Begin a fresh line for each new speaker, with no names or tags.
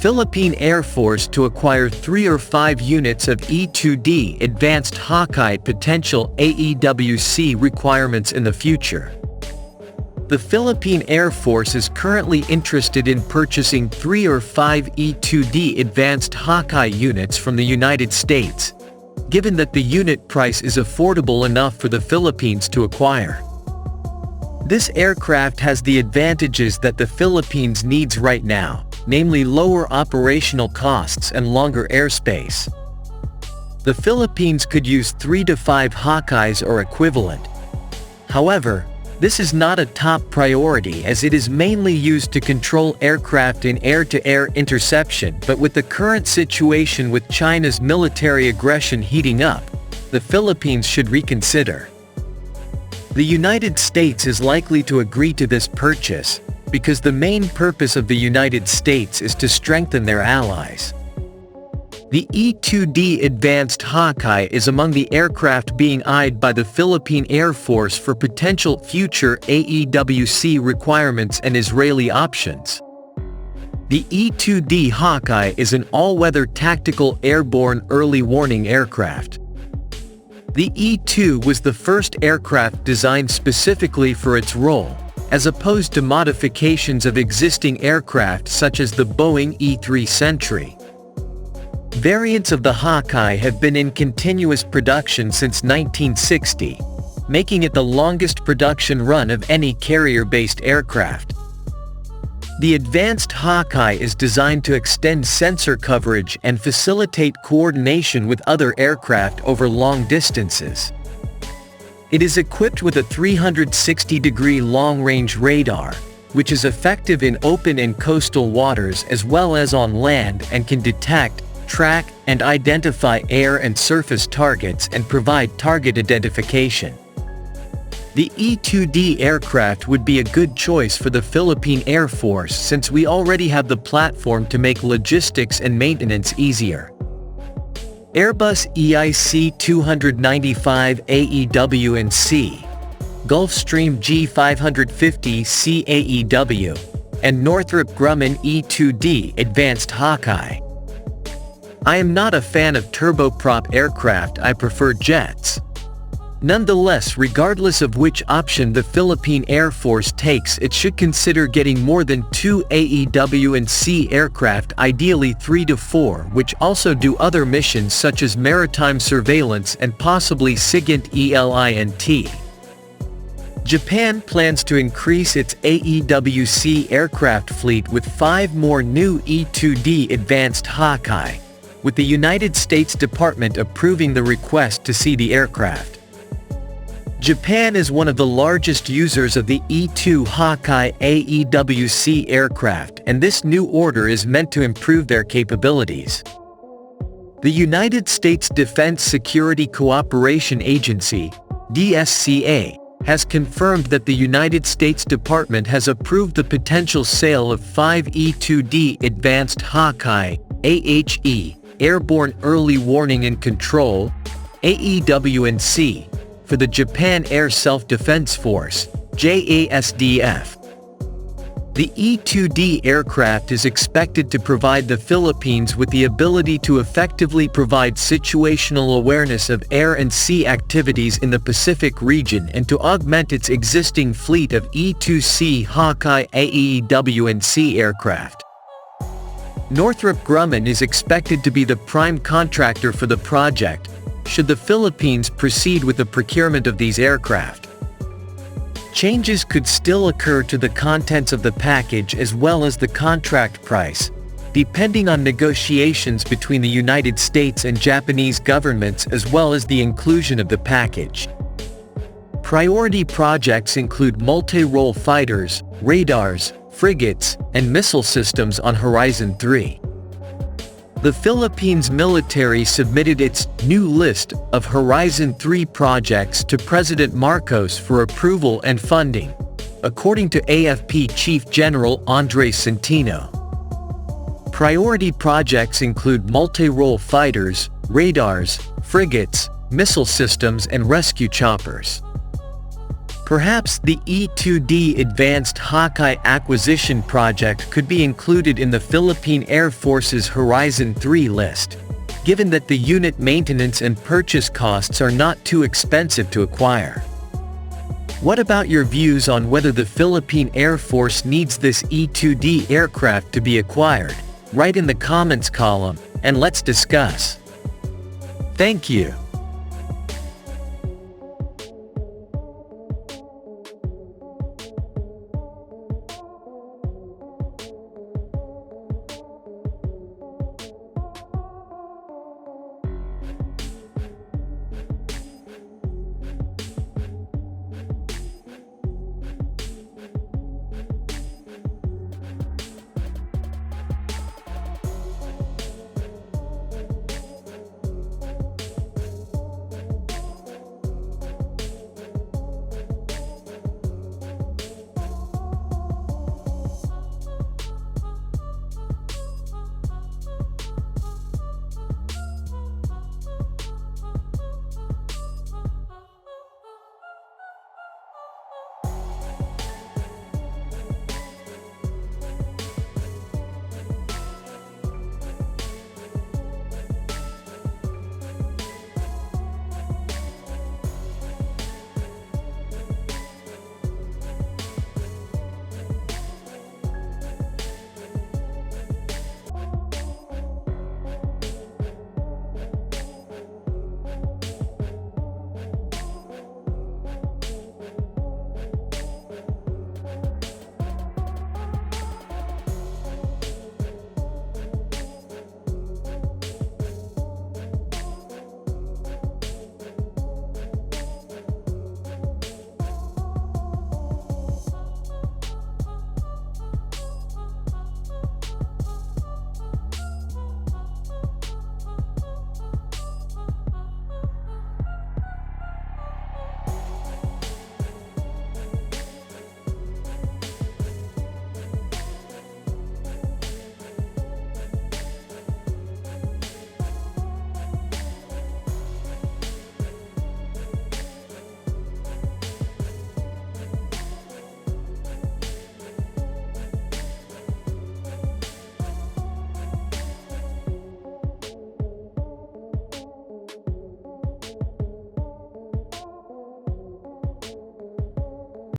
Philippine Air Force to acquire 3 or 5 units of E-2D advanced Hawkeye potential AEWC requirements in the future. The Philippine Air Force is currently interested in purchasing 3 or 5 E-2D advanced Hawkeye units from the United States, given that the unit price is affordable enough for the Philippines to acquire. This aircraft has the advantages that the Philippines needs right now, namely lower operational costs and longer airspace. The Philippines could use 3 to 5 Hawkeyes or equivalent. However, this is not a top priority as it is mainly used to control aircraft in air-to-air interception, but with the current situation with China's military aggression heating up, the Philippines should reconsider. The United States is likely to agree to this purchase, because the main purpose of the United States is to strengthen their allies. The E-2D Advanced Hawkeye is among the aircraft being eyed by the Philippine Air Force for potential future AEWC requirements and Israeli options. The E-2D Hawkeye is an all-weather tactical airborne early warning aircraft. The E-2 was the first aircraft designed specifically for its role, as opposed to modifications of existing aircraft such as the Boeing E-3 Sentry. Variants of the Hawkeye have been in continuous production since 1960, making it the longest production run of any carrier-based aircraft. The Advanced Hawkeye is designed to extend sensor coverage and facilitate coordination with other aircraft over long distances. It is equipped with a 360-degree long-range radar, which is effective in open and coastal waters as well as on land and can detect, track, and identify air and surface targets and provide target identification. The E-2D aircraft would be a good choice for the Philippine Air Force since we already have the platform to make logistics and maintenance easier. Airbus EIC 295 AEW&C, Gulfstream G550C AEW, and Northrop Grumman E-2D Advanced Hawkeye. I am not a fan of turboprop aircraft, I prefer jets. Nonetheless, regardless of which option the Philippine Air Force takes, it should consider getting more than 2 AEW&C aircraft, ideally 3 to 4, which also do other missions such as maritime surveillance and possibly SIGINT ELINT. Japan plans to increase its AEW&C aircraft fleet with 5 more new E-2D Advanced Hawkeye, with the United States Department approving the request to see the aircraft. Japan is one of the largest users of the E-2 Hawkeye AEW&C aircraft, and this new order is meant to improve their capabilities. The United States Defense Security Cooperation Agency, DSCA, has confirmed that the United States Department has approved the potential sale of 5 E-2D Advanced Hawkeye AHE Airborne Early Warning and Control AEW&C for the Japan Air Self-Defense Force JASDF. The E-2D aircraft is expected to provide the Philippines with the ability to effectively provide situational awareness of air and sea activities in the Pacific region and to augment its existing fleet of E-2C Hawkeye AEW&C aircraft. Northrop Grumman is expected to be the prime contractor for the project, should the Philippines proceed with the procurement of these aircraft. Changes could still occur to the contents of the package as well as the contract price, depending on negotiations between the United States and Japanese governments as well as the inclusion of the package. Priority projects include multi-role fighters, radars, frigates, and missile systems on Horizon 3. The Philippines military submitted its new list of Horizon 3 projects to President Marcos for approval and funding, according to AFP Chief General Andres Centino. Priority projects include multi-role fighters, radars, frigates, missile systems, and rescue choppers. Perhaps the E-2D Advanced Hawkeye Acquisition Project could be included in the Philippine Air Force's Horizon 3 list, given that the unit maintenance and purchase costs are not too expensive to acquire. What about your views on whether the Philippine Air Force needs this E-2D aircraft to be acquired? Write in the comments column, and let's discuss. Thank you.